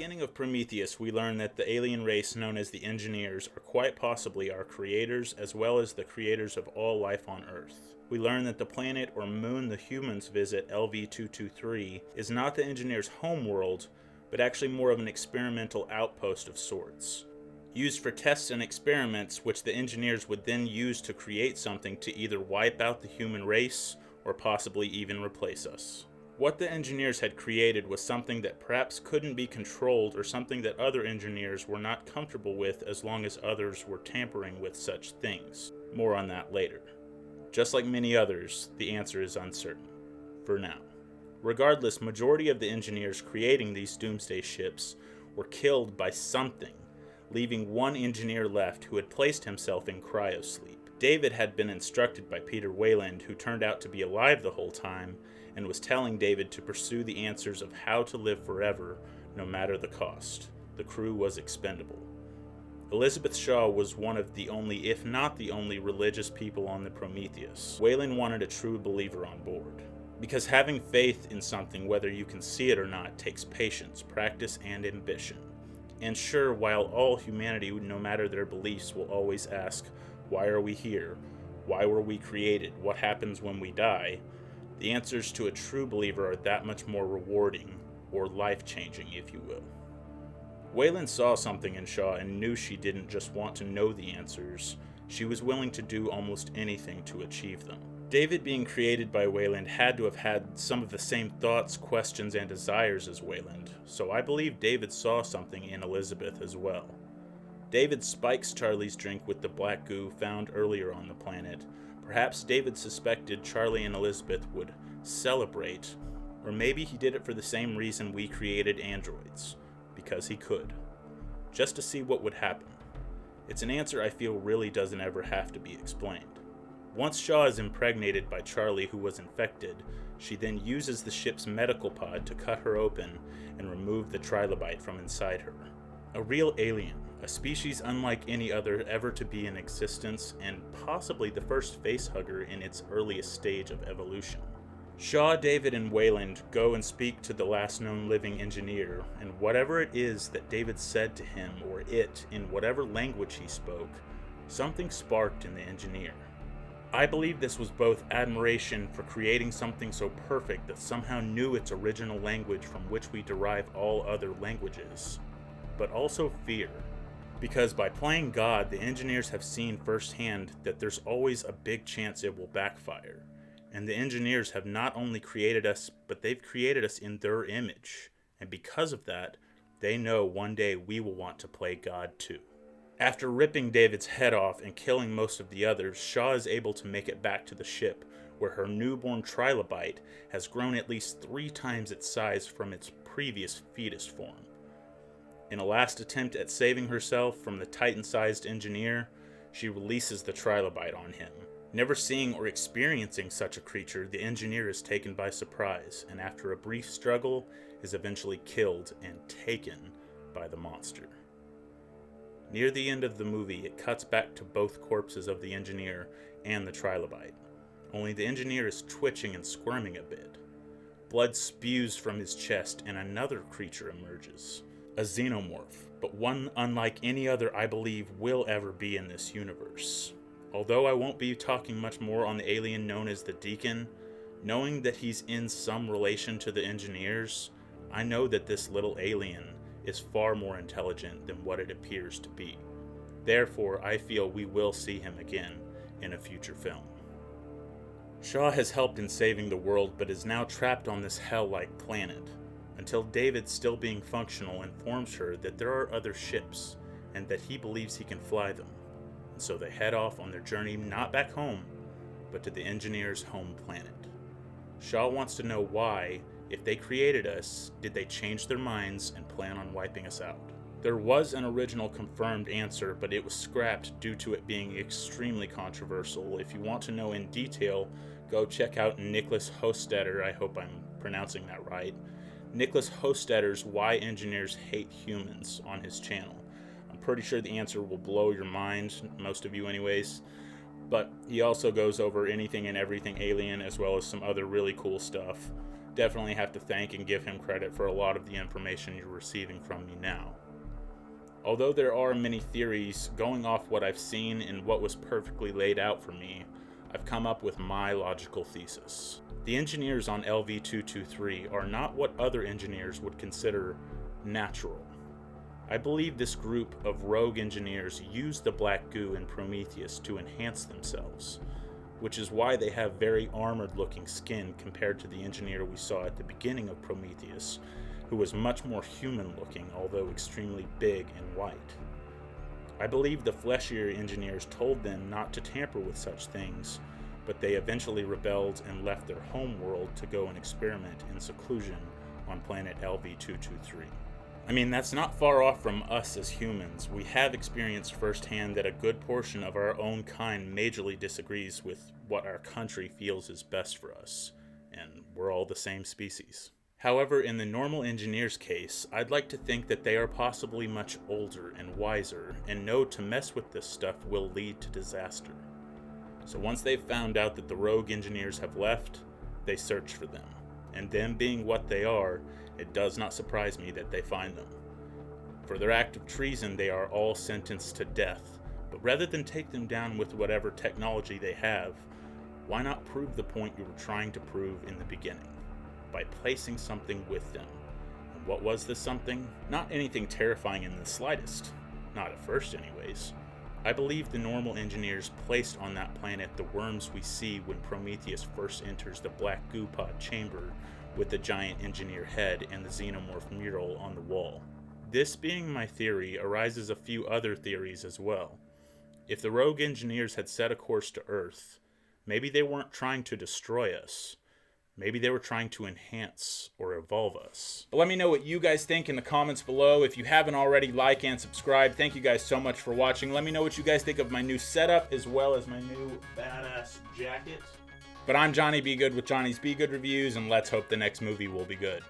beginning of Prometheus, we learn that the alien race known as the Engineers are quite possibly our creators, as well as the creators of all life on Earth. We learn that the planet or moon the humans visit, LV-223, is not the Engineers' homeworld, but actually more of an experimental outpost of sorts, used for tests and experiments which the Engineers would then use to create something to either wipe out the human race or possibly even replace us. What the Engineers had created was something that perhaps couldn't be controlled, or something that other Engineers were not comfortable with as long as others were tampering with such things. More on that later. Just like many others, the answer is uncertain. For now. Regardless, majority of the Engineers creating these doomsday ships were killed by something, leaving one Engineer left who had placed himself in cryosleep. David had been instructed by Peter Weyland, who turned out to be alive the whole time, and was telling David to pursue the answers of how to live forever, no matter the cost. The crew was expendable. Elizabeth Shaw was one of the only, if not the only, religious people on the Prometheus. Weyland wanted a true believer on board. Because having faith in something, whether you can see it or not, takes patience, practice, and ambition. And sure, while all humanity, no matter their beliefs, will always ask, why are we here? Why were we created? What happens when we die? The answers to a true believer are that much more rewarding, or life-changing, if you will. Weyland saw something in Shaw and knew she didn't just want to know the answers, she was willing to do almost anything to achieve them. David, being created by Weyland, had to have had some of the same thoughts, questions, and desires as Weyland, so I believe David saw something in Elizabeth as well. David spikes Charlie's drink with the black goo found earlier on the planet. Perhaps David suspected Charlie and Elizabeth would celebrate, or maybe he did it for the same reason we created androids, because he could, just to see what would happen. It's an answer I feel really doesn't ever have to be explained. Once Shaw is impregnated by Charlie, who was infected, she then uses the ship's medical pod to cut her open and remove the trilobite from inside her. A real alien, a species unlike any other ever to be in existence, and possibly the first facehugger in its earliest stage of evolution. Shaw, David, and Weyland go and speak to the last known living engineer, and whatever it is that David said to him, or it, in whatever language he spoke, something sparked in the engineer. I believe this was both admiration for creating something so perfect that somehow knew its original language from which we derive all other languages, but also fear. Because by playing God, the engineers have seen firsthand that there's always a big chance it will backfire. And the engineers have not only created us, but they've created us in their image. And because of that, they know one day we will want to play God too. After ripping David's head off and killing most of the others, Shaw is able to make it back to the ship, where her newborn trilobite has grown at least 3 times its size from its previous fetus form. In a last attempt at saving herself from the Titan-sized engineer, she releases the trilobite on him. Never seeing or experiencing such a creature, the engineer is taken by surprise, and after a brief struggle, is eventually killed and taken by the monster. Near the end of the movie, it cuts back to both corpses of the engineer and the trilobite. Only the engineer is twitching and squirming a bit. Blood spews from his chest, and another creature emerges. A xenomorph, but one unlike any other I believe will ever be in this universe. Although I won't be talking much more on the alien known as the Deacon, knowing that he's in some relation to the engineers, I know that this little alien is far more intelligent than what it appears to be. Therefore, I feel we will see him again in a future film. Shaw has helped in saving the world, but is now trapped on this hell-like planet, until David, still being functional, informs her that there are other ships, and that he believes he can fly them. And so they head off on their journey not back home, but to the engineer's home planet. Shaw wants to know why, if they created us, did they change their minds and plan on wiping us out? There was an original confirmed answer, but it was scrapped due to it being extremely controversial. If you want to know in detail, go check out Nicholas Hofstadter, I hope I'm pronouncing that right, Nicholas Hofstadter's Why Engineers Hate Humans on his channel. I'm pretty sure the answer will blow your mind, most of you anyways, but he also goes over anything and everything alien as well as some other really cool stuff. definitely have to thank and give him credit for a lot of the information you're receiving from me now. Although there are many theories, going off what I've seen and what was perfectly laid out for me, I've come up with my logical thesis. The engineers on LV-223 are not what other engineers would consider natural. I believe this group of rogue engineers used the black goo in Prometheus to enhance themselves, which is why they have very armored-looking skin compared to the engineer we saw at the beginning of Prometheus, who was much more human-looking, although extremely big and white. I believe the fleshier engineers told them not to tamper with such things, but they eventually rebelled and left their home world to go and experiment in seclusion on planet LV-223. I mean, that's not far off from us as humans. We have experienced firsthand that a good portion of our own kind majorly disagrees with what our country feels is best for us, and we're all the same species. However, in the normal engineer's case, I'd like to think that they are possibly much older and wiser, and know to mess with this stuff will lead to disaster. So once they've found out that the rogue engineers have left, they search for them. And them being what they are, it does not surprise me that they find them. For their act of treason, they are all sentenced to death, but rather than take them down with whatever technology they have, why not prove the point you were trying to prove in the beginning, by placing something with them? And what was this something? Not anything terrifying in the slightest, not at first anyways. I believe the normal engineers placed on that planet the worms we see when Prometheus first enters the black goo pod chamber with the giant engineer head and the xenomorph mural on the wall. This being my theory arises a few other theories as well. If the rogue engineers had set a course to Earth, maybe they weren't trying to destroy us. Maybe they were trying to enhance or evolve us. But let me know what you guys think in the comments below. If you haven't already, like and subscribe. Thank you guys so much for watching. Let me know what you guys think of my new setup as well as my new badass jacket. But I'm Johnny B. Good with Johnny's Be Good Reviews, and let's hope the next movie will be good.